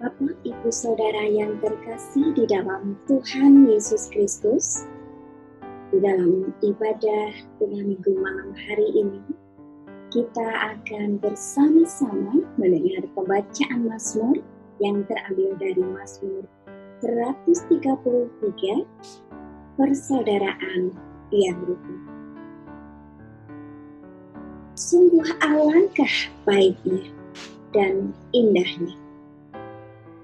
Bapak, Ibu, Saudara yang terkasih di dalam Tuhan Yesus Kristus, di dalam ibadah tengah minggu malam hari ini, kita akan bersama-sama mendengar pembacaan Mazmur yang terambil dari Mazmur 133, Persaudaraan yang Rukun. Sungguh alangkah baiknya dan indahnya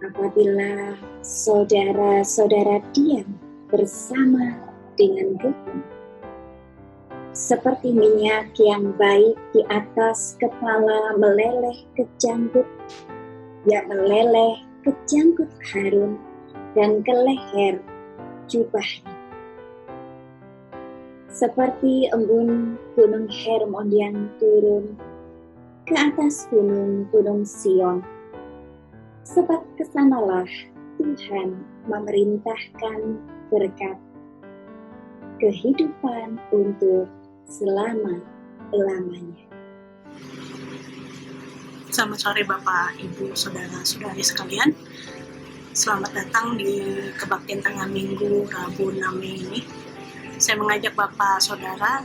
apabila saudara-saudara diam bersama dengan rukun, seperti minyak yang baik di atas kepala meleleh ke janggut, ya meleleh ke janggut Harun dan ke leher jubahnya. Seperti embun gunung Hermon yang turun ke atas gunung-gunung Sion, sebab kesanalah Tuhan memerintahkan berkat kehidupan untuk selama-lamanya. Selamat sore Bapak, Ibu, Saudara-saudari sekalian. Selamat datang di Kebaktian Tengah Minggu Rabu 6 Mei ini. Saya mengajak Bapak, Saudara,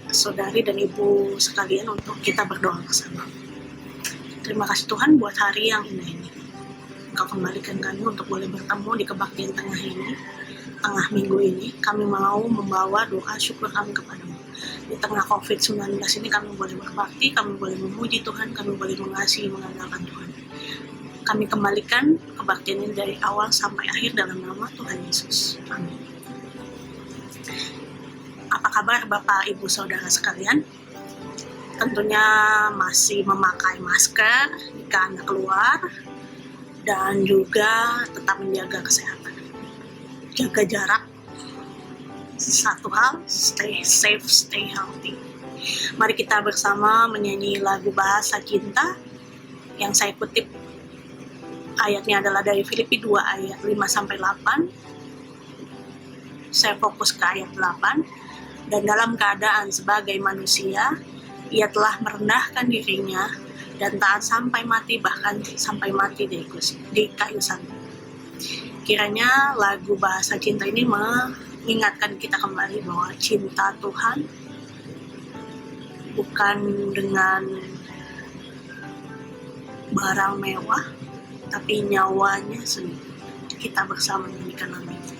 Saudari, dan Ibu sekalian untuk kita berdoa bersama. Terima kasih Tuhan buat hari yang indah ini. Engkau kembalikan kami untuk boleh bertemu di Kebaktian Tengah Minggu ini. Kami mau membawa doa syukur kami kepadamu. Di tengah COVID-19 ini kami boleh berbakti, kami boleh memuji Tuhan, kami boleh mengasihi, mengandalkan Tuhan. Kami kembalikan kebaktian ini dari awal sampai akhir dalam nama Tuhan Yesus. Amin. Apa kabar Bapak, Ibu, Saudara sekalian? Tentunya masih memakai masker jika Anda keluar dan juga tetap menjaga kesehatan. Jaga jarak. Satu hal, stay safe, stay healthy. Mari kita bersama menyanyi lagu Bahasa Cinta yang saya kutip ayatnya adalah dari Filipi 2 ayat 5-8. Saya fokus ke ayat 8. Dan dalam keadaan sebagai manusia, ia telah merendahkan dirinya dan taat sampai mati, bahkan sampai mati di kayu salib. Kiranya lagu Bahasa Cinta ini mengingatkan kita kembali bahwa cinta Tuhan bukan dengan barang mewah, tapi nyawanya sendiri. Kita bersama menyanyikan lagu ini.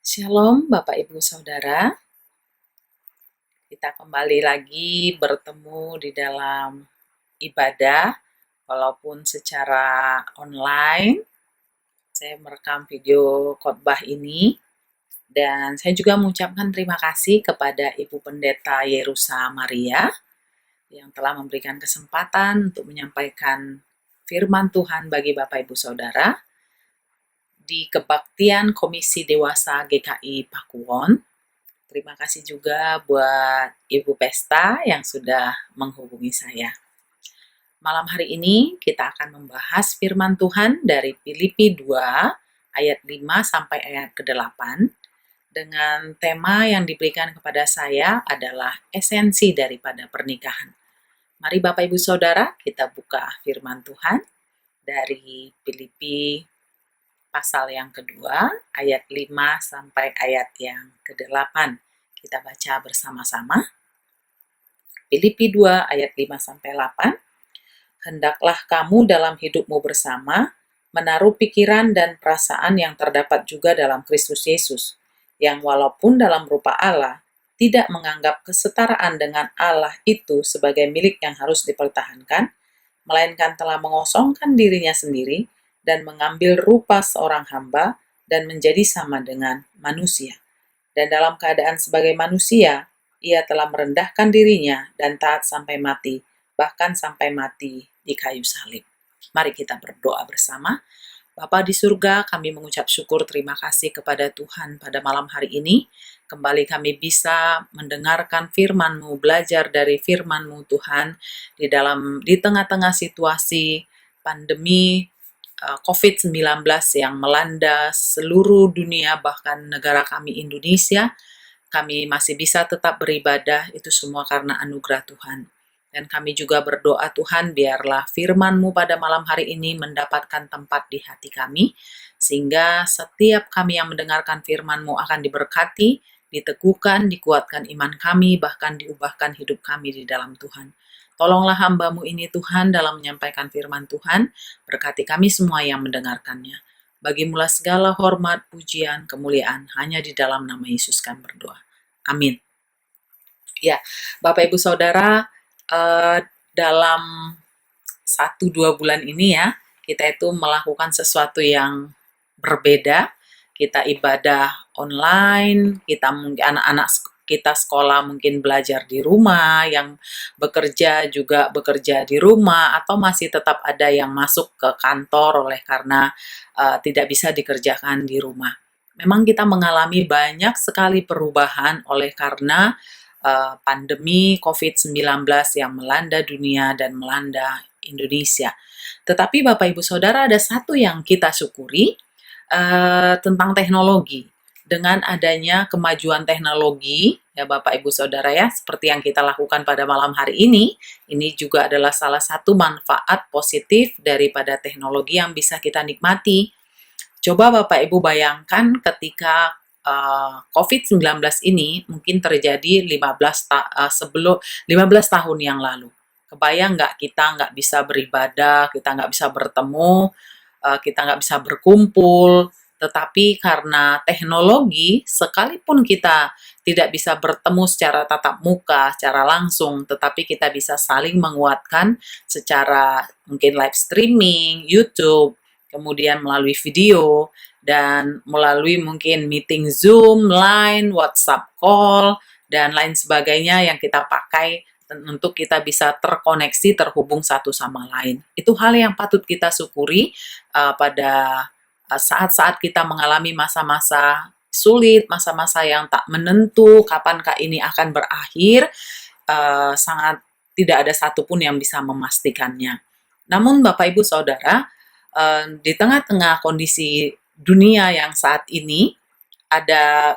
Shalom Bapak Ibu Saudara, kita kembali lagi bertemu di dalam ibadah, walaupun secara online. Saya merekam video khotbah ini, dan saya juga mengucapkan terima kasih kepada Ibu Pendeta Yerusa Maria yang telah memberikan kesempatan untuk menyampaikan firman Tuhan bagi Bapak Ibu Saudara di kebaktian Komisi Dewasa GKI Pakuwon. Terima kasih juga buat Ibu Pesta yang sudah menghubungi saya. Malam hari ini kita akan membahas firman Tuhan dari Filipi 2 ayat 5 sampai ayat ke-8 dengan tema yang diberikan kepada saya adalah esensi daripada pernikahan. Mari Bapak Ibu Saudara, kita buka firman Tuhan dari Filipi pasal yang kedua, ayat 5 sampai ayat yang ke-8. Kita baca bersama-sama. Filipi 2 ayat 5 sampai 8. Hendaklah kamu dalam hidupmu bersama menaruh pikiran dan perasaan yang terdapat juga dalam Kristus Yesus, yang walaupun dalam rupa Allah, tidak menganggap kesetaraan dengan Allah itu sebagai milik yang harus dipertahankan, melainkan telah mengosongkan dirinya sendiri dan mengambil rupa seorang hamba dan menjadi sama dengan manusia. Dan dalam keadaan sebagai manusia, ia telah merendahkan dirinya dan taat sampai mati, bahkan sampai mati di kayu salib. Mari kita berdoa bersama. Bapa di surga, kami mengucap syukur terima kasih kepada Tuhan pada malam hari ini. Kembali kami bisa mendengarkan firman-Mu, belajar dari firman-Mu Tuhan di tengah-tengah situasi pandemi COVID-19 yang melanda seluruh dunia, bahkan negara kami Indonesia. Kami masih bisa tetap beribadah, itu semua karena anugerah Tuhan. Dan kami juga berdoa Tuhan, biarlah firman-Mu pada malam hari ini mendapatkan tempat di hati kami, sehingga setiap kami yang mendengarkan firman-Mu akan diberkati, diteguhkan, dikuatkan iman kami, bahkan diubahkan hidup kami di dalam Tuhan. Tolonglah hamba-Mu ini Tuhan dalam menyampaikan firman Tuhan, berkati kami semua yang mendengarkannya. Bagimulah segala hormat, pujian, kemuliaan, hanya di dalam nama Yesus kami berdoa. Amin. Ya, Bapak Ibu Saudara, dalam 1-2 bulan ini ya, kita itu melakukan sesuatu yang berbeda. Kita ibadah online, kita mungkin anak-anak kita sekolah mungkin belajar di rumah, yang bekerja juga bekerja di rumah, atau masih tetap ada yang masuk ke kantor oleh karena tidak bisa dikerjakan di rumah. Memang kita mengalami banyak sekali perubahan oleh karena pandemi COVID-19 yang melanda dunia dan melanda Indonesia. Tetapi Bapak Ibu Saudara, ada satu yang kita syukuri tentang teknologi. Dengan adanya kemajuan teknologi, ya Bapak Ibu Saudara ya, seperti yang kita lakukan pada malam hari ini juga adalah salah satu manfaat positif daripada teknologi yang bisa kita nikmati. Coba Bapak Ibu bayangkan ketika COVID-19 ini mungkin terjadi 15 tahun yang lalu. Kebayang nggak kita nggak bisa beribadah, kita nggak bisa bertemu, kita nggak bisa berkumpul, tetapi karena teknologi, sekalipun kita tidak bisa bertemu secara tatap muka, secara langsung, tetapi kita bisa saling menguatkan secara mungkin live streaming, YouTube, kemudian melalui video, dan melalui mungkin meeting Zoom, Line, WhatsApp call, dan lain sebagainya yang kita pakai untuk kita bisa terkoneksi, terhubung satu sama lain. Itu hal yang patut kita syukuri pada saat-saat kita mengalami masa-masa sulit, masa-masa yang tak menentu, kapankah ini akan berakhir, sangat tidak ada satupun yang bisa memastikannya. Namun Bapak Ibu Saudara, di tengah-tengah kondisi dunia yang saat ini,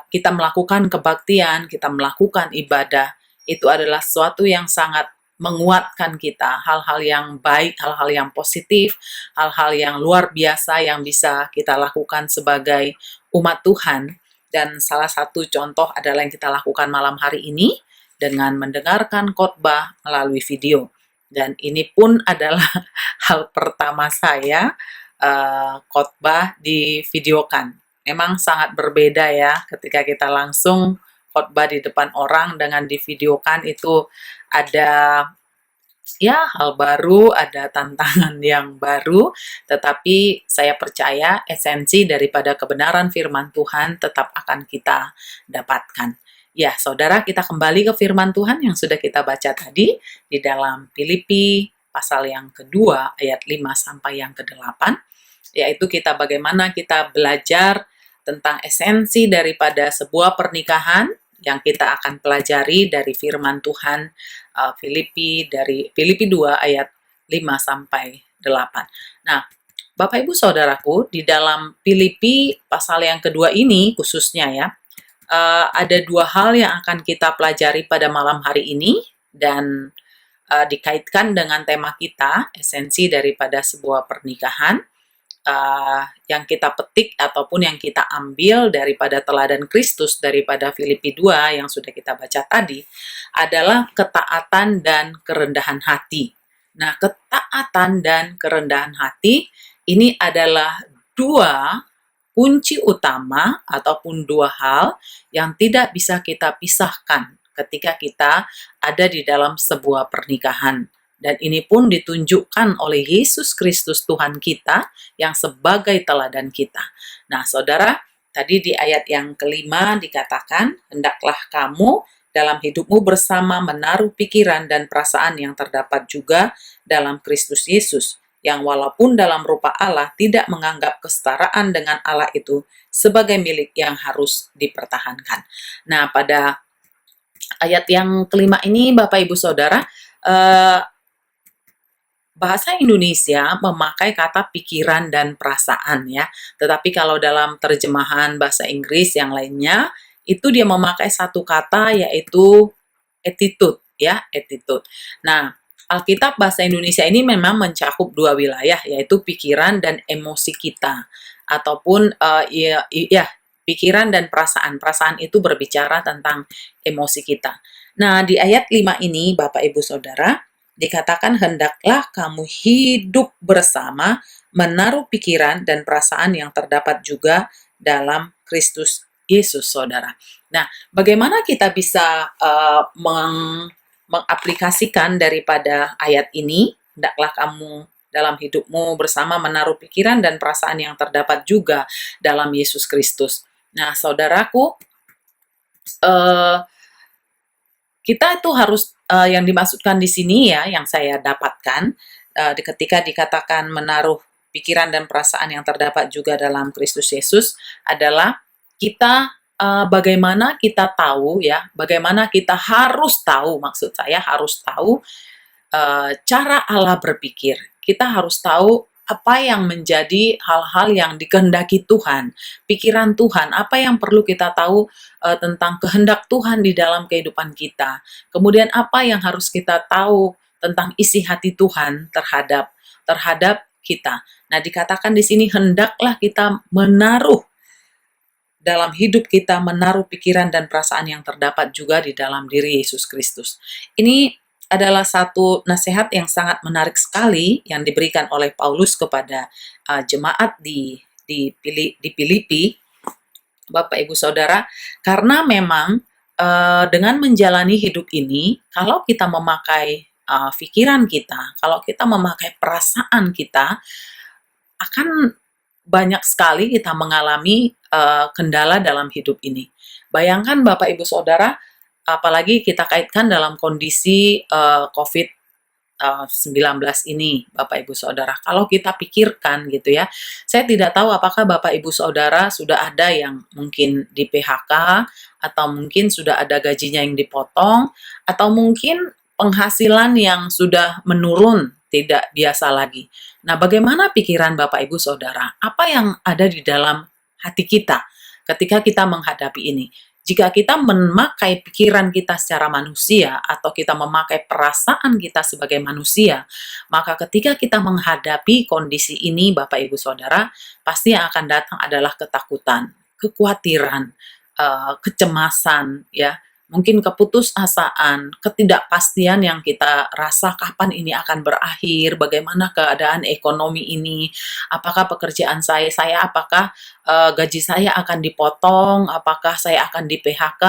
kita melakukan kebaktian, kita melakukan ibadah, itu adalah sesuatu yang sangat menguatkan kita, hal-hal yang baik, hal-hal yang positif, hal-hal yang luar biasa yang bisa kita lakukan sebagai umat Tuhan. Dan salah satu contoh adalah yang kita lakukan malam hari ini dengan mendengarkan khotbah melalui video. Dan ini pun adalah hal pertama saya khotbah di videokan. memang sangat berbeda ya ketika kita langsung khotbah di depan orang dengan divideokan. Itu ada ya hal baru, ada tantangan yang baru, tetapi saya percaya esensi daripada kebenaran firman Tuhan tetap akan kita dapatkan. Ya, saudara, kita kembali ke firman Tuhan yang sudah kita baca tadi di dalam Filipi pasal yang kedua ayat 5 sampai yang ke-8, yaitu bagaimana kita belajar tentang esensi daripada sebuah pernikahan yang kita akan pelajari dari firman Tuhan dari Filipi 2 ayat 5 sampai 8. Nah, Bapak Ibu Saudaraku, di dalam Filipi pasal yang kedua ini khususnya ya, ada dua hal yang akan kita pelajari pada malam hari ini, dan dikaitkan dengan tema kita, esensi daripada sebuah pernikahan. Yang kita petik ataupun yang kita ambil daripada teladan Kristus daripada Filipi 2 yang sudah kita baca tadi adalah ketaatan dan kerendahan hati. Nah, ketaatan dan kerendahan hati ini adalah dua kunci utama ataupun dua hal yang tidak bisa kita pisahkan ketika kita ada di dalam sebuah pernikahan. Dan ini pun ditunjukkan oleh Yesus Kristus Tuhan kita yang sebagai teladan kita. Nah, saudara, tadi di ayat yang kelima dikatakan, hendaklah kamu dalam hidupmu bersama menaruh pikiran dan perasaan yang terdapat juga dalam Kristus Yesus, yang walaupun dalam rupa Allah tidak menganggap kesetaraan dengan Allah itu sebagai milik yang harus dipertahankan. Nah, pada ayat yang kelima ini, Bapak Ibu Saudara, bahasa Indonesia memakai kata pikiran dan perasaan ya. Tetapi kalau dalam terjemahan bahasa Inggris yang lainnya, itu dia memakai satu kata yaitu attitude ya, attitude. Nah, Alkitab bahasa Indonesia ini memang mencakup dua wilayah, yaitu pikiran dan emosi kita. Ataupun pikiran dan perasaan. Perasaan itu berbicara tentang emosi kita. Nah, di ayat 5 ini Bapak Ibu Saudara, dikatakan hendaklah kamu hidup bersama, menaruh pikiran dan perasaan yang terdapat juga dalam Kristus Yesus, saudara. Nah, bagaimana kita bisa mengaplikasikan daripada ayat ini? Hendaklah kamu dalam hidupmu bersama menaruh pikiran dan perasaan yang terdapat juga dalam Yesus Kristus. Nah, saudaraku, kita itu harus yang dimaksudkan di sini ya, yang saya dapatkan ketika dikatakan menaruh pikiran dan perasaan yang terdapat juga dalam Kristus Yesus adalah kita bagaimana kita tahu ya, bagaimana kita harus tahu, maksud saya harus tahu cara Allah berpikir. Kita harus tahu apa yang menjadi hal-hal yang dikehendaki Tuhan, pikiran Tuhan, apa yang perlu kita tahu tentang kehendak Tuhan di dalam kehidupan kita. Kemudian apa yang harus kita tahu tentang isi hati Tuhan terhadap kita. Nah, dikatakan di sini hendaklah kita menaruh dalam hidup kita, menaruh pikiran dan perasaan yang terdapat juga di dalam diri Yesus Kristus. Ini adalah satu nasihat yang sangat menarik sekali yang diberikan oleh Paulus kepada jemaat di Filipi, Bapak Ibu Saudara, karena memang dengan menjalani hidup ini, kalau kita memakai pikiran kita, kalau kita memakai perasaan kita, akan banyak sekali kita mengalami kendala dalam hidup ini. Bayangkan Bapak Ibu Saudara, apalagi kita kaitkan dalam kondisi COVID-19 ini, Bapak Ibu Saudara. Kalau kita pikirkan gitu ya, saya tidak tahu apakah Bapak Ibu Saudara sudah ada yang mungkin di PHK, atau mungkin sudah ada gajinya yang dipotong, atau mungkin penghasilan yang sudah menurun, tidak biasa lagi. Nah, bagaimana pikiran Bapak Ibu Saudara? Apa yang ada di dalam hati kita ketika kita menghadapi ini? Jika kita memakai pikiran kita secara manusia atau kita memakai perasaan kita sebagai manusia, maka ketika kita menghadapi kondisi ini, Bapak Ibu Saudara, pasti yang akan datang adalah ketakutan, kekhawatiran, kecemasan, ya, mungkin keputusasaan, ketidakpastian yang kita rasa kapan ini akan berakhir, bagaimana keadaan ekonomi ini, apakah pekerjaan saya apakah gaji saya akan dipotong, apakah saya akan di PHK,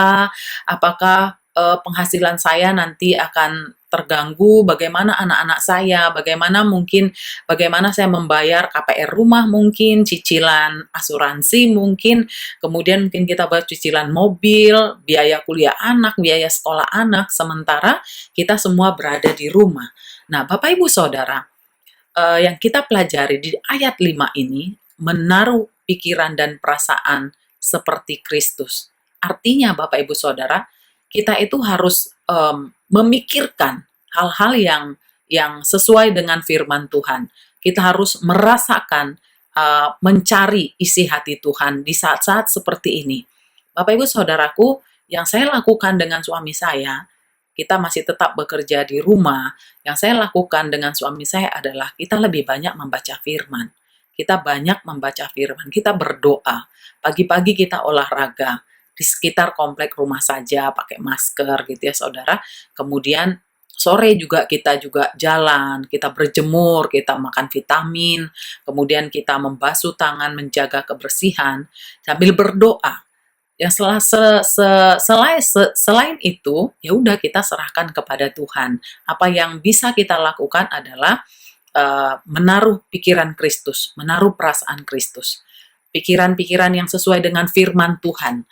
apakah penghasilan saya nanti akan terganggu, bagaimana anak-anak saya, bagaimana saya membayar KPR rumah mungkin, cicilan asuransi mungkin, kemudian mungkin kita bayar cicilan mobil, biaya kuliah anak, biaya sekolah anak, sementara kita semua berada di rumah. Nah, Bapak Ibu Saudara, yang kita pelajari di ayat 5 ini, menaruh pikiran dan perasaan seperti Kristus. Artinya Bapak Ibu Saudara, kita itu harus memikirkan hal-hal yang sesuai dengan firman Tuhan. Kita harus merasakan, mencari isi hati Tuhan di saat-saat seperti ini. Bapak Ibu Saudaraku, yang saya lakukan dengan suami saya, kita masih tetap bekerja di rumah. Yang saya lakukan dengan suami saya adalah kita lebih banyak membaca firman. Kita banyak membaca firman, kita berdoa. Pagi-pagi kita olahraga di sekitar komplek rumah saja, pakai masker gitu ya saudara. Kemudian sore juga kita jalan, kita berjemur, kita makan vitamin, kemudian kita membasuh tangan, menjaga kebersihan, sambil berdoa. Yang selain itu, ya udah kita serahkan kepada Tuhan. Apa yang bisa kita lakukan adalah menaruh pikiran Kristus, menaruh perasaan Kristus. Pikiran-pikiran yang sesuai dengan firman Tuhan.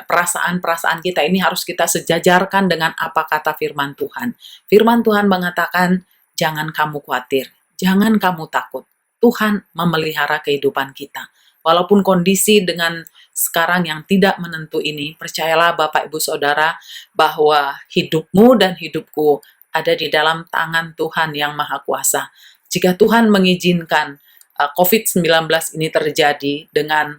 Perasaan-perasaan kita ini harus kita sejajarkan dengan apa kata firman Tuhan. Firman Tuhan mengatakan, jangan kamu khawatir, jangan kamu takut. Tuhan memelihara kehidupan kita. Walaupun kondisi dengan sekarang yang tidak menentu ini, percayalah Bapak Ibu Saudara bahwa hidupmu dan hidupku ada di dalam tangan Tuhan yang Maha Kuasa. Jika Tuhan mengizinkan COVID-19 ini terjadi dengan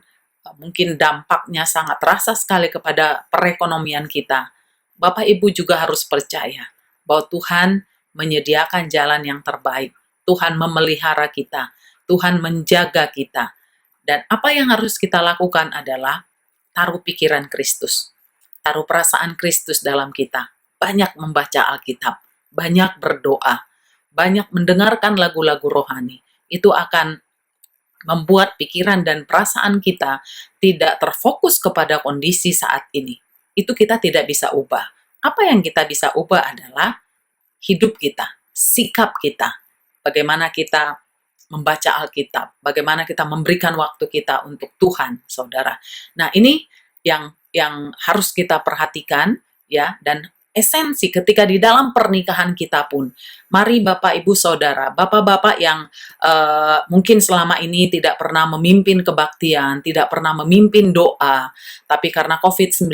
mungkin dampaknya sangat terasa sekali kepada perekonomian kita, Bapak Ibu juga harus percaya bahwa Tuhan menyediakan jalan yang terbaik. Tuhan memelihara kita, Tuhan menjaga kita. Dan apa yang harus kita lakukan adalah taruh pikiran Kristus, taruh perasaan Kristus dalam kita, banyak membaca Alkitab, banyak berdoa, banyak mendengarkan lagu-lagu rohani. Itu akan membuat pikiran dan perasaan kita tidak terfokus kepada kondisi saat ini. Itu kita tidak bisa ubah. Apa yang kita bisa ubah adalah hidup kita, sikap kita, bagaimana kita membaca Alkitab, bagaimana kita memberikan waktu kita untuk Tuhan, saudara. Nah, ini yang harus kita perhatikan, ya, dan esensi ketika di dalam pernikahan kita pun. Mari Bapak Ibu Saudara, Bapak-bapak yang mungkin selama ini tidak pernah memimpin kebaktian, tidak pernah memimpin doa, tapi karena COVID-19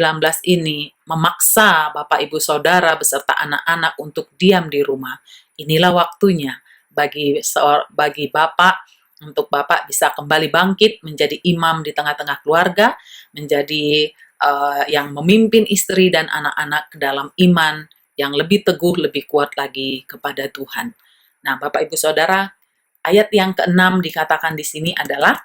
ini memaksa Bapak Ibu Saudara beserta anak-anak untuk diam di rumah. Inilah waktunya bagi Bapak, untuk Bapak bisa kembali bangkit menjadi imam di tengah-tengah keluarga, menjadi yang memimpin istri dan anak-anak ke dalam iman yang lebih teguh, lebih kuat lagi kepada Tuhan. Nah, Bapak Ibu Saudara, ayat yang ke-6 dikatakan di sini adalah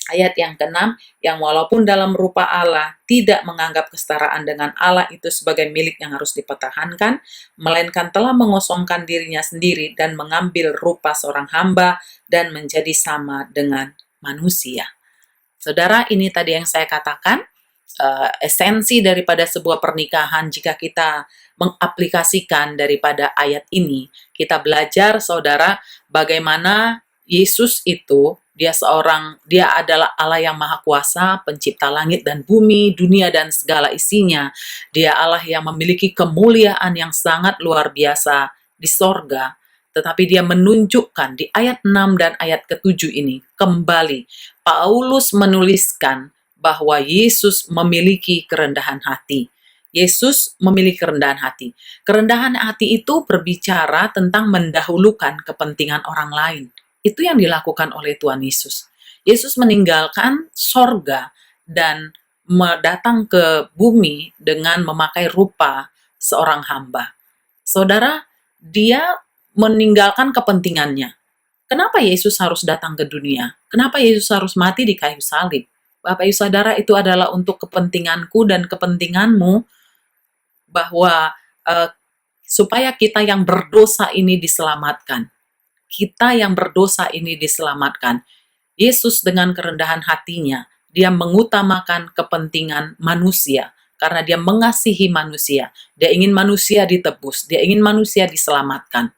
ayat yang ke-6, yang walaupun dalam rupa Allah tidak menganggap kesetaraan dengan Allah itu sebagai milik yang harus dipertahankan, melainkan telah mengosongkan dirinya sendiri dan mengambil rupa seorang hamba dan menjadi sama dengan manusia. Saudara, ini tadi yang saya katakan, esensi daripada sebuah pernikahan. Jika kita mengaplikasikan daripada ayat ini, kita belajar, saudara, bagaimana Yesus itu, dia adalah Allah yang Maha Kuasa, pencipta langit dan bumi, dunia dan segala isinya. Dia Allah yang memiliki kemuliaan yang sangat luar biasa di sorga. Tetapi dia menunjukkan di ayat 6 dan ayat ke-7 ini, kembali Paulus menuliskan bahwa Yesus memiliki kerendahan hati. Yesus memiliki kerendahan hati. Kerendahan hati itu berbicara tentang mendahulukan kepentingan orang lain. Itu yang dilakukan oleh Tuhan Yesus. Yesus meninggalkan sorga dan datang ke bumi dengan memakai rupa seorang hamba. Saudara, dia meninggalkan kepentingannya. Kenapa Yesus harus datang ke dunia? Kenapa Yesus harus mati di kayu salib? Bapak Ibu Saudara, itu adalah untuk kepentinganku dan kepentinganmu. bahwa supaya kita yang berdosa ini diselamatkan. Kita yang berdosa ini diselamatkan. Yesus dengan kerendahan hatinya, dia mengutamakan kepentingan manusia karena dia mengasihi manusia. Dia ingin manusia ditebus, dia ingin manusia diselamatkan.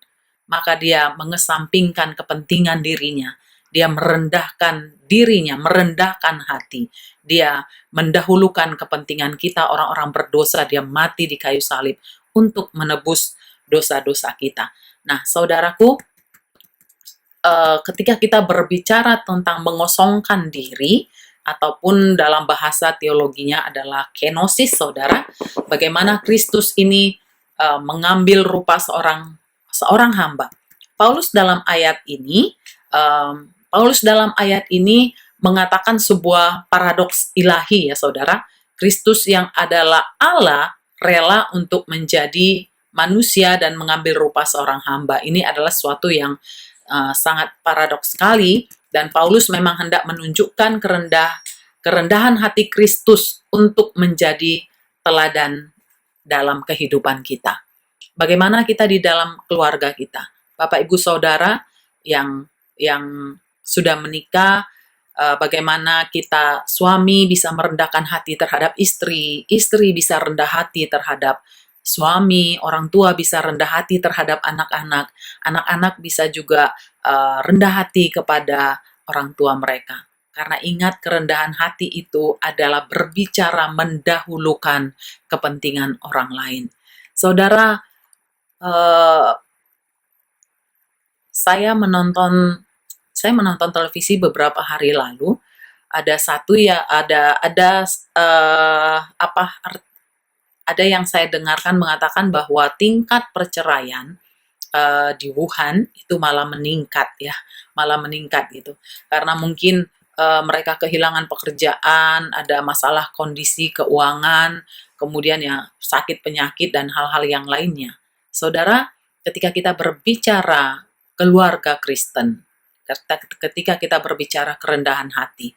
Maka dia mengesampingkan kepentingan dirinya. Dia merendahkan dirinya, merendahkan hati. Dia mendahulukan kepentingan kita orang-orang berdosa, dia mati di kayu salib untuk menebus dosa-dosa kita. Nah, saudaraku, ketika kita berbicara tentang mengosongkan diri, ataupun dalam bahasa teologinya adalah kenosis, saudara, bagaimana Kristus ini mengambil rupa seorang hamba. Paulus dalam ayat ini mengatakan sebuah paradoks ilahi, ya saudara. Kristus yang adalah Allah rela untuk menjadi manusia dan mengambil rupa seorang hamba. Ini adalah sesuatu yang sangat paradoks sekali, dan Paulus memang hendak menunjukkan kerendahan hati Kristus untuk menjadi teladan dalam kehidupan kita. Bagaimana kita di dalam keluarga kita, Bapak Ibu Saudara yang sudah menikah, bagaimana kita suami bisa merendahkan hati terhadap istri, istri bisa rendah hati terhadap suami, orang tua bisa rendah hati terhadap anak-anak, anak-anak bisa juga rendah hati kepada orang tua mereka. Karena ingat, kerendahan hati itu adalah berbicara mendahulukan kepentingan orang lain. Saudara, saya menonton televisi beberapa hari lalu. Ada yang saya dengarkan mengatakan bahwa tingkat perceraian di Wuhan itu malah meningkat gitu. Karena mungkin mereka kehilangan pekerjaan, ada masalah kondisi keuangan, kemudian ya sakit penyakit dan hal-hal yang lainnya. Saudara, ketika kita berbicara keluarga Kristen, ketika kita berbicara kerendahan hati,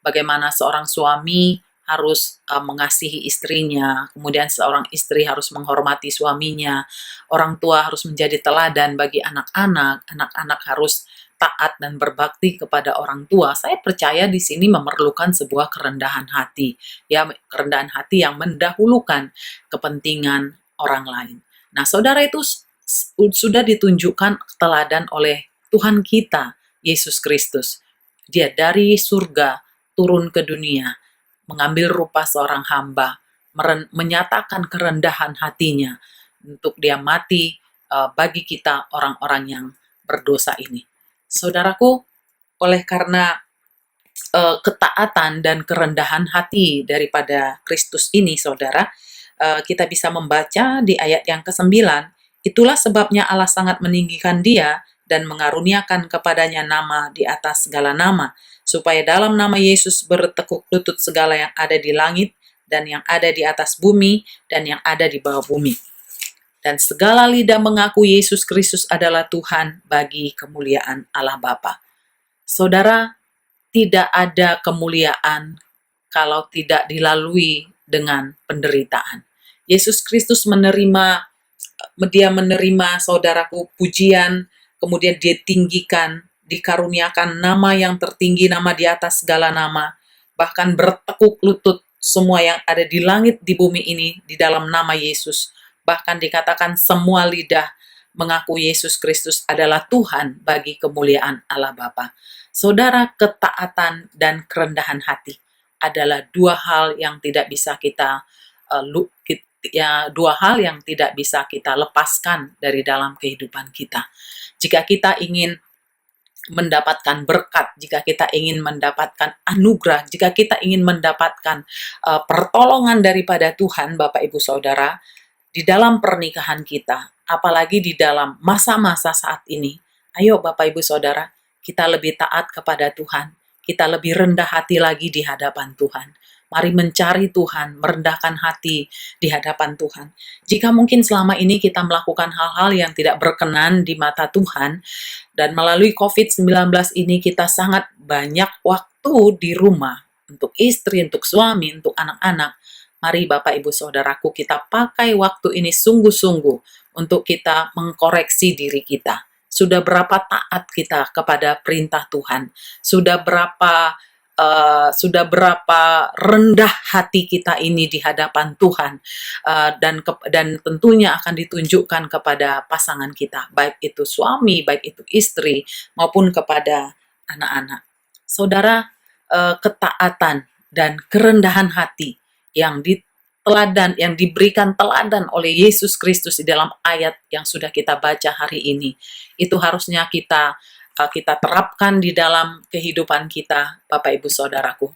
bagaimana seorang suami harus mengasihi istrinya, kemudian seorang istri harus menghormati suaminya, orang tua harus menjadi teladan bagi anak-anak, anak-anak harus taat dan berbakti kepada orang tua. Saya percaya di sini memerlukan sebuah kerendahan hati, ya, kerendahan hati yang mendahulukan kepentingan orang lain. Nah, saudara, itu sudah ditunjukkan teladan oleh Tuhan kita, Yesus Kristus. Dia dari surga turun ke dunia, mengambil rupa seorang hamba, menyatakan kerendahan hatinya untuk dia mati bagi kita orang-orang yang berdosa ini. Saudaraku, oleh karena ketaatan dan kerendahan hati daripada Kristus ini, saudara, kita bisa membaca di ayat yang ke-9, itulah sebabnya Allah sangat meninggikan dia dan mengaruniakan kepadanya nama di atas segala nama, supaya dalam nama Yesus bertekuk lutut segala yang ada di langit dan yang ada di atas bumi dan yang ada di bawah bumi. Dan segala lidah mengaku Yesus Kristus adalah Tuhan bagi kemuliaan Allah Bapa. Saudara, tidak ada kemuliaan kalau tidak dilalui dengan penderitaan. Yesus Kristus menerima saudaraku pujian, kemudian dia tinggikan, dikaruniakan nama yang tertinggi, nama di atas segala nama, bahkan bertekuk lutut semua yang ada di langit di bumi ini di dalam nama Yesus. Bahkan dikatakan semua lidah mengaku Yesus Kristus adalah Tuhan bagi kemuliaan Allah Bapa. Saudara, ketaatan dan kerendahan hati adalah dua hal yang tidak bisa kita lepaskan dari dalam kehidupan kita. Jika kita ingin mendapatkan berkat, jika kita ingin mendapatkan anugerah, jika kita ingin mendapatkan pertolongan daripada Tuhan, Bapak Ibu Saudara, di dalam pernikahan kita, apalagi di dalam masa-masa saat ini, ayo Bapak Ibu Saudara, kita lebih taat kepada Tuhan, kita lebih rendah hati lagi di hadapan Tuhan. Mari mencari Tuhan, merendahkan hati di hadapan Tuhan. Jika mungkin selama ini kita melakukan hal-hal yang tidak berkenan di mata Tuhan, dan melalui COVID-19 ini kita sangat banyak waktu di rumah, untuk istri, untuk suami, untuk anak-anak, Mari Bapak Ibu Saudaraku, kita pakai waktu ini sungguh-sungguh untuk kita mengkoreksi diri kita. Sudah berapa taat kita kepada perintah Tuhan? Sudah berapa rendah hati kita ini di hadapan Tuhan, dan tentunya akan ditunjukkan kepada pasangan kita, baik itu suami, baik itu istri, maupun kepada anak-anak. Saudara, ketaatan dan kerendahan hati yang diberikan teladan oleh Yesus Kristus di dalam ayat yang sudah kita baca hari ini, itu harusnya kita terapkan di dalam kehidupan kita, Bapak Ibu Saudaraku.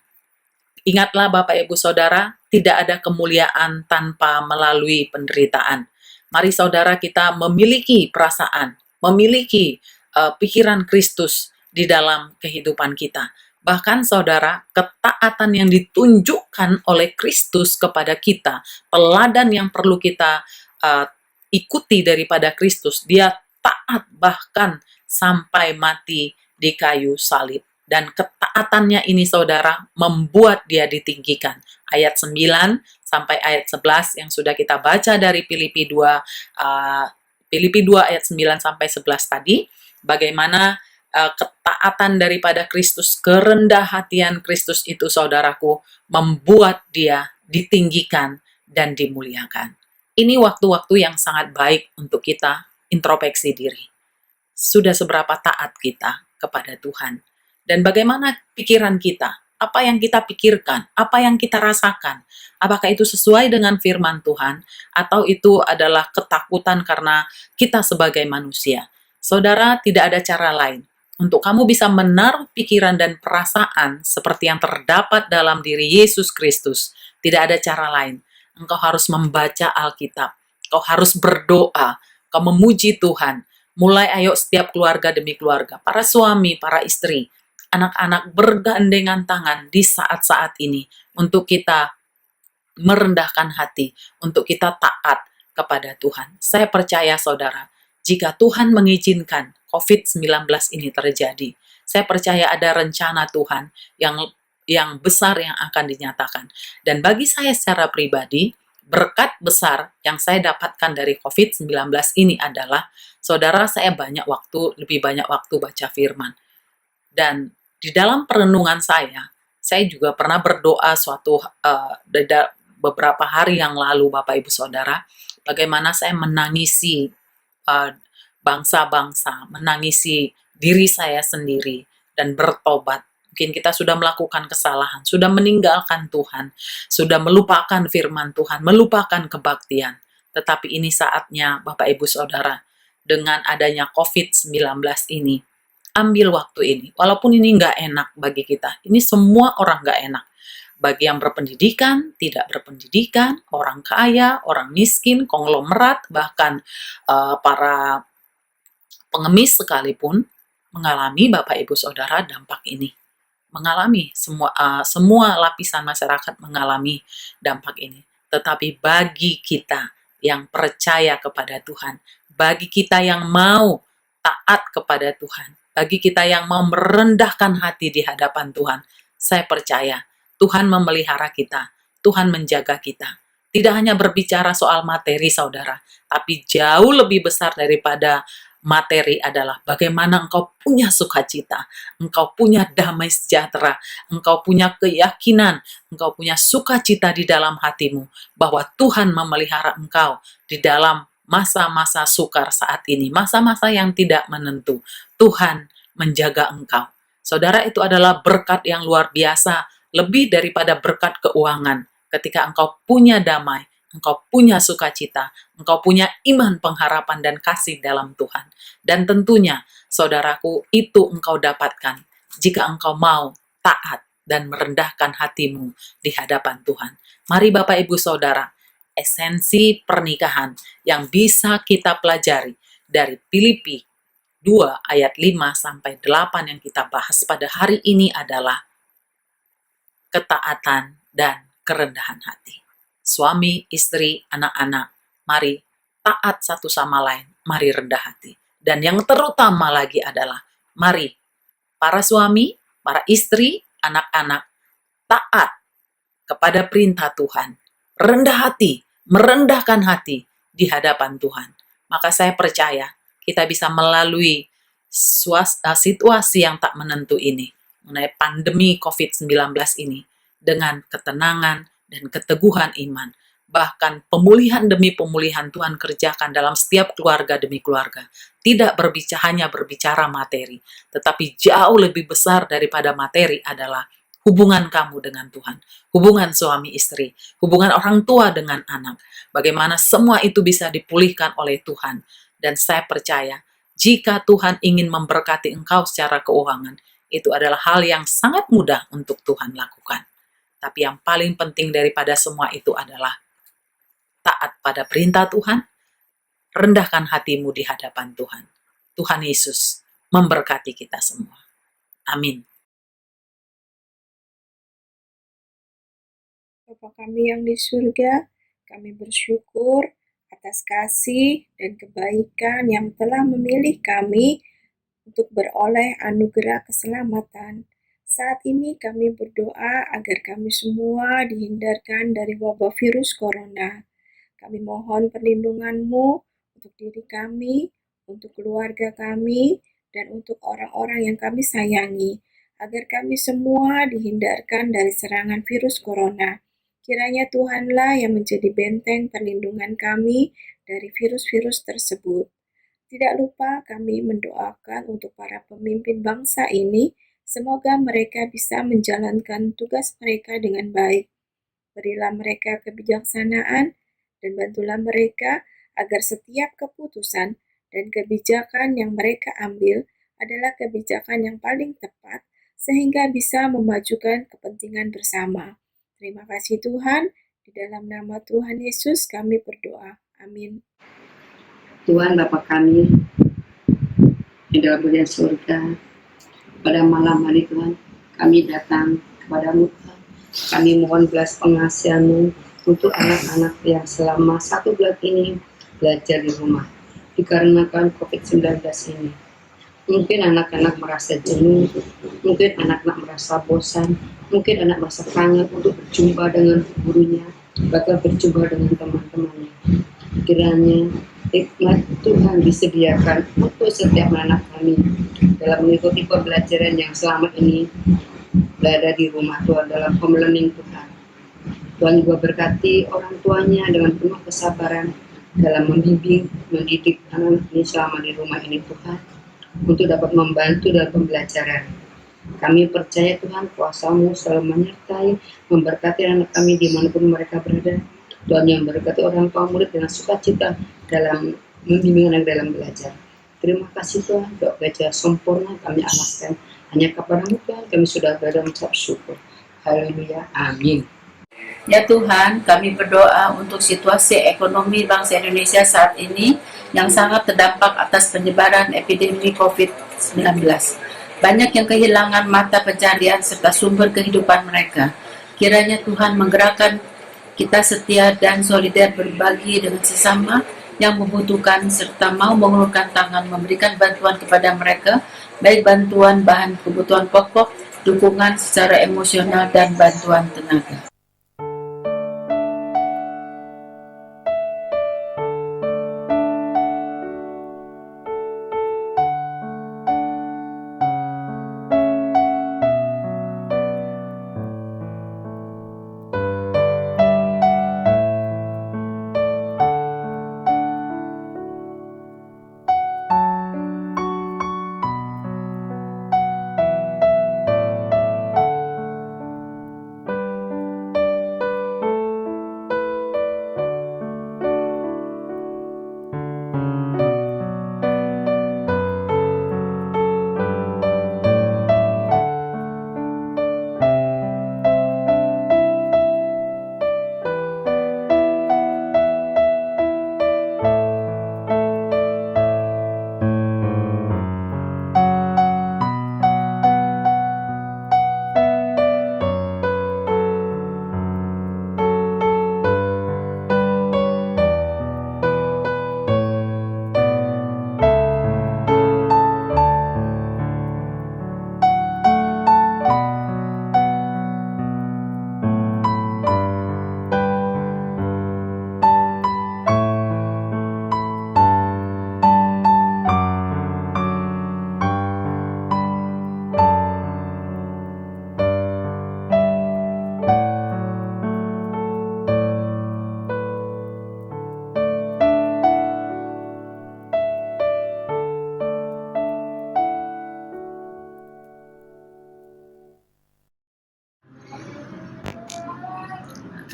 Ingatlah Bapak Ibu Saudara, tidak ada kemuliaan tanpa melalui penderitaan. Mari saudara kita memiliki perasaan, memiliki pikiran Kristus di dalam kehidupan kita. Bahkan saudara, ketaatan yang ditunjukkan oleh Kristus kepada kita, teladan yang perlu kita ikuti daripada Kristus, dia taat bahkan sampai mati di kayu salib. Dan ketaatannya ini saudara membuat dia ditinggikan. Ayat 9 sampai ayat 11 yang sudah kita baca dari Filipi 2 ayat 9 sampai 11 tadi, bagaimana ketaatan daripada Kristus, kerendah hatian Kristus itu saudaraku membuat dia ditinggikan dan dimuliakan. Ini waktu-waktu yang sangat baik untuk kita introspeksi diri. Sudah seberapa taat kita kepada Tuhan, dan bagaimana pikiran kita, apa yang kita pikirkan, apa yang kita rasakan, apakah itu sesuai dengan firman Tuhan, atau itu adalah ketakutan karena kita sebagai manusia. Saudara, tidak ada cara lain untuk kamu bisa menaruh pikiran dan perasaan seperti yang terdapat dalam diri Yesus Kristus. Tidak ada cara lain. Engkau harus membaca Alkitab, engkau harus berdoa, engkau memuji Tuhan. Mulai ayo setiap keluarga demi keluarga, para suami, para istri, anak-anak bergandengan tangan di saat-saat ini untuk kita merendahkan hati, untuk kita taat kepada Tuhan. Saya percaya saudara, jika Tuhan mengizinkan COVID-19 ini terjadi, saya percaya ada rencana Tuhan yang besar yang akan dinyatakan. Dan bagi saya secara pribadi, berkat besar yang saya dapatkan dari COVID-19 ini adalah, saudara, saya lebih banyak waktu baca firman. Dan di dalam perenungan saya juga pernah berdoa beberapa hari yang lalu, Bapak Ibu Saudara, bagaimana saya menangisi bangsa-bangsa, menangisi diri saya sendiri, dan bertobat. Mungkin kita sudah melakukan kesalahan, sudah meninggalkan Tuhan, sudah melupakan firman Tuhan, melupakan kebaktian. Tetapi ini saatnya Bapak Ibu Saudara, dengan adanya COVID-19 ini, ambil waktu ini. Walaupun ini nggak enak bagi kita, ini semua orang nggak enak. Bagi yang berpendidikan, tidak berpendidikan, orang kaya, orang miskin, konglomerat, bahkan para pengemis sekalipun mengalami, Bapak Ibu Saudara, dampak ini. Mengalami semua lapisan masyarakat mengalami dampak ini. Tetapi bagi kita yang percaya kepada Tuhan, bagi kita yang mau taat kepada Tuhan, bagi kita yang mau merendahkan hati di hadapan Tuhan, saya percaya Tuhan memelihara kita, Tuhan menjaga kita. Tidak hanya berbicara soal materi saudara, tapi jauh lebih besar daripada materi adalah bagaimana engkau punya sukacita, engkau punya damai sejahtera, engkau punya keyakinan, engkau punya sukacita di dalam hatimu bahwa Tuhan memelihara engkau di dalam masa-masa sukar saat ini, masa-masa yang tidak menentu. Tuhan menjaga engkau. Saudara, itu adalah berkat yang luar biasa, lebih daripada berkat keuangan. Ketika engkau punya damai, engkau punya sukacita, engkau punya iman, pengharapan, dan kasih dalam Tuhan. Dan tentunya, saudaraku, itu engkau dapatkan jika engkau mau taat dan merendahkan hatimu di hadapan Tuhan. Mari Bapak Ibu Saudara, esensi pernikahan yang bisa kita pelajari dari Filipi 2 ayat 5 sampai 8 yang kita bahas pada hari ini adalah ketaatan dan kerendahan hati. Suami, istri, anak-anak, mari taat satu sama lain, mari rendah hati. Dan yang terutama lagi adalah, mari para suami, para istri, anak-anak, taat kepada perintah Tuhan. rendah hati, merendahkan hati di hadapan Tuhan. Maka saya percaya kita bisa melalui situasi yang tak menentu ini, mengenai pandemi COVID-19 ini, dengan ketenangan dan keteguhan iman. Bahkan pemulihan demi pemulihan Tuhan kerjakan dalam setiap keluarga demi keluarga. Tidak hanya berbicara materi, tetapi jauh lebih besar daripada materi adalah hubungan kamu dengan Tuhan, hubungan suami istri, hubungan orang tua dengan anak. Bagaimana semua itu bisa dipulihkan oleh Tuhan. Dan saya percaya, jika Tuhan ingin memberkati engkau secara keuangan, itu adalah hal yang sangat mudah untuk Tuhan lakukan. Tapi yang paling penting daripada semua itu adalah taat pada perintah Tuhan, rendahkan hatimu di hadapan Tuhan. Tuhan Yesus memberkati kita semua. Amin. Bapa kami yang di surga, kami bersyukur atas kasih dan kebaikan yang telah memilih kami untuk beroleh anugerah keselamatan. Saat ini kami berdoa agar kami semua dihindarkan dari wabah virus corona. Kami mohon perlindungan-Mu untuk diri kami, untuk keluarga kami, dan untuk orang-orang yang kami sayangi, agar kami semua dihindarkan dari serangan virus corona. Kiranya Tuhanlah yang menjadi benteng perlindungan kami dari virus-virus tersebut. Tidak lupa kami mendoakan untuk para pemimpin bangsa ini, semoga mereka bisa menjalankan tugas mereka dengan baik. Berilah mereka kebijaksanaan dan bantulah mereka agar setiap keputusan dan kebijakan yang mereka ambil adalah kebijakan yang paling tepat sehingga bisa memajukan kepentingan bersama. Terima kasih Tuhan, di dalam nama Tuhan Yesus kami berdoa. Amin. Tuhan Bapa kami di dalam dunia surga, pada malam hari Tuhan, kami datang kepadamu Tuhan. Kami mohon belas pengasihan-Mu untuk anak-anak yang selama 1 bulan ini belajar di rumah dikarenakan COVID-19 ini. Mungkin anak-anak merasa jenuh, mungkin anak-anak merasa bosan, mungkin anak merasa kangen untuk berjumpa dengan gurunya, bahkan berjumpa dengan teman-temannya. Kiranya hikmat Tuhan disediakan untuk setiap anak kami dalam mengikuti pembelajaran yang selama ini berada di rumah Tuhan dalam home learning Tuhan. Tuhan juga berkati orang tuanya dengan penuh kesabaran dalam membimbing, mendidik anak ini selama di rumah ini Tuhan, untuk dapat membantu dalam pembelajaran. Kami percaya Tuhan kuasa-Mu selalu menyertai, memberkati anak kami dimanapun mereka berada. Tuhan yang memberkati orang tua murid dengan sukacita dalam membimbing anak dalam belajar. Terima kasih Tuhan, doa belajar sempurna kami alaskan hanya kepada-Mu Tuhan, kami sudah berada mengucap syukur. Haleluya, amin. Ya Tuhan, kami berdoa untuk situasi ekonomi bangsa Indonesia saat ini yang sangat terdampak atas penyebaran epidemi COVID-19. Banyak yang kehilangan mata pencaharian serta sumber kehidupan mereka. Kiranya Tuhan menggerakkan kita setia dan solider berbagi dengan sesama yang membutuhkan serta mau mengulurkan tangan memberikan bantuan kepada mereka, baik bantuan bahan kebutuhan pokok, dukungan secara emosional, dan bantuan tenaga.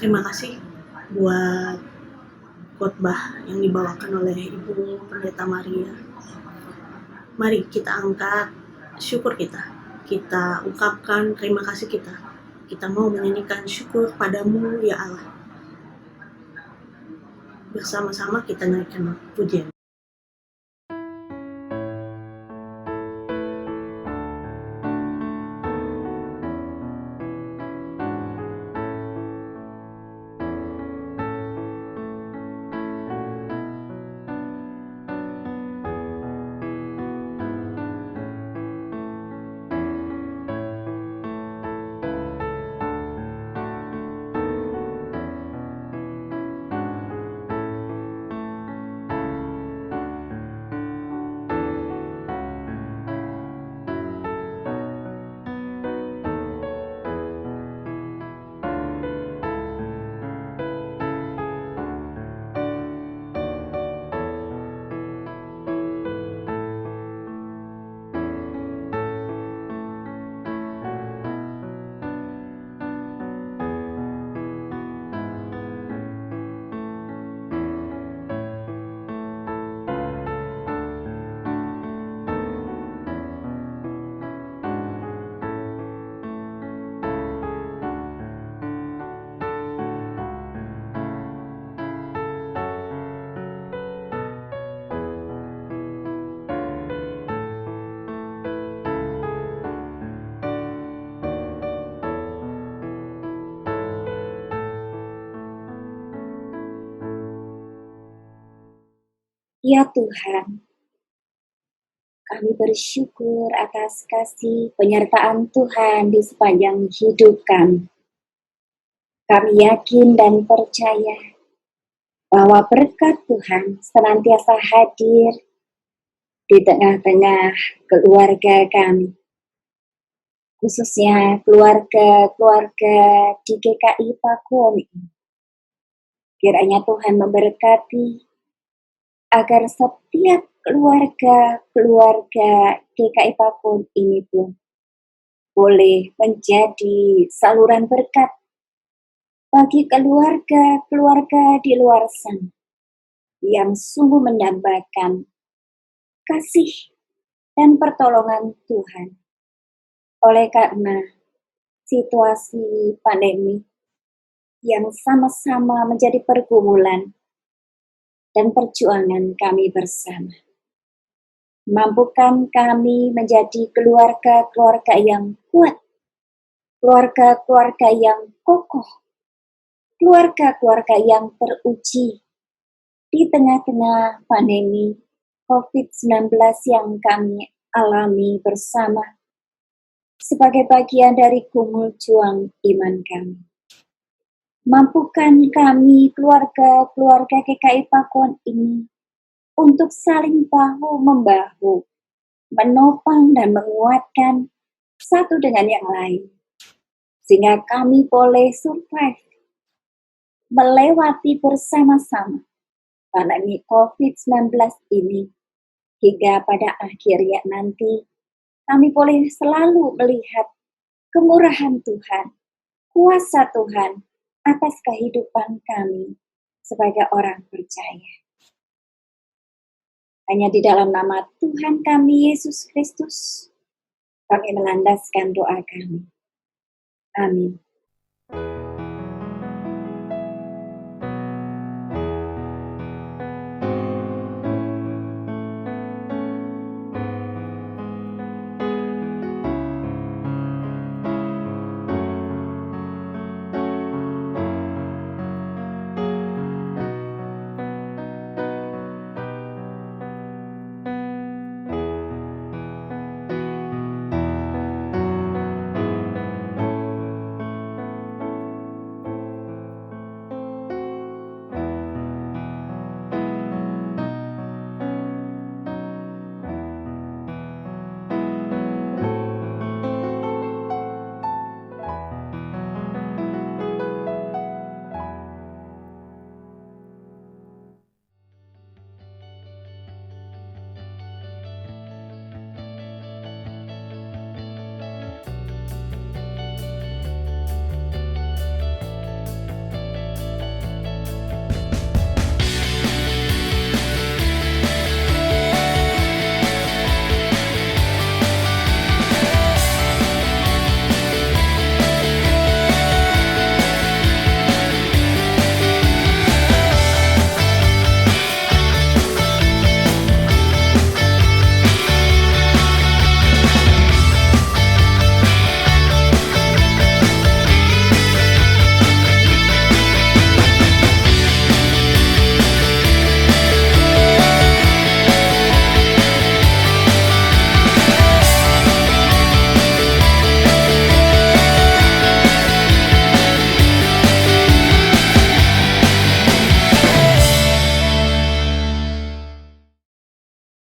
Terima kasih buat khotbah yang dibawakan oleh Ibu Pendeta Maria. Mari kita angkat syukur kita. Kita ungkapkan terima kasih kita. Kita mau menyanyikan syukur padamu ya Allah. Bersama-sama kita naikkan pujian. Ya Tuhan, kami bersyukur atas kasih penyertaan Tuhan di sepanjang hidup kami. Kami yakin dan percaya bahwa berkat Tuhan senantiasa hadir di tengah-tengah keluarga kami, khususnya keluarga-keluarga di GKI Pakuwon ini. Kiranya Tuhan memberkati agar setiap keluarga GKI Pakuwon ini pun boleh menjadi saluran berkat bagi keluarga-keluarga di luar sana yang sungguh mendambakan kasih dan pertolongan Tuhan. Oleh karena situasi pandemi yang sama-sama menjadi pergumulan dan perjuangan kami bersama. Mampukan kami menjadi keluarga-keluarga yang kuat, keluarga-keluarga yang kokoh, keluarga-keluarga yang teruji di tengah-tengah pandemi COVID-19 yang kami alami bersama sebagai bagian dari gumul juang iman kami. Mampukan kami keluarga-keluarga GKI Pakuwon ini untuk saling bahu-membahu, menopang dan menguatkan satu dengan yang lain, sehingga kami boleh survive, melewati bersama-sama pandemi COVID-19 ini, hingga pada akhirnya nanti kami boleh selalu melihat kemurahan Tuhan, kuasa Tuhan atas kehidupan kami sebagai orang percaya. Hanya di dalam nama Tuhan kami Yesus Kristus, kami melandaskan doa kami. Amin.